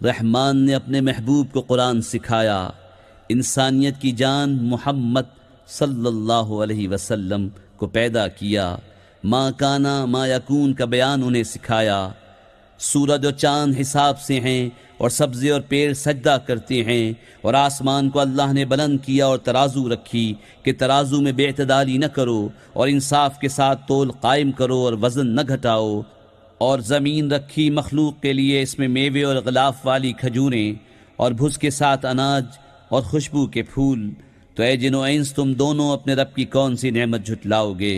रहमान ने अपने महबूब को कुरान सिखाया, इंसानियत की जान मोहम्मद सल्लल्लाहु अलैहि वसल्लम को पैदा किया, माँ काना मा यकून का बयान उन्हें सिखाया। सूरज और चांद हिसाब से हैं और सब्ज़े और पेड़ सजदा करते हैं, और आसमान को अल्लाह ने बुलंद किया और तराजू रखी कि तराजू में बेअतदाली न करो, और इंसाफ के साथ तोल कायम करो और वज़न न घटाओ। और ज़मीन रखी मखलूक के लिए, इसमें मेवे और ग़िलाफ़ वाली खजूरें और भुस के साथ अनाज और खुशबू के फूल। तो ऐ जिन व इंस, तुम दोनों अपने रब की कौन सी नेमत झुटलाओगे।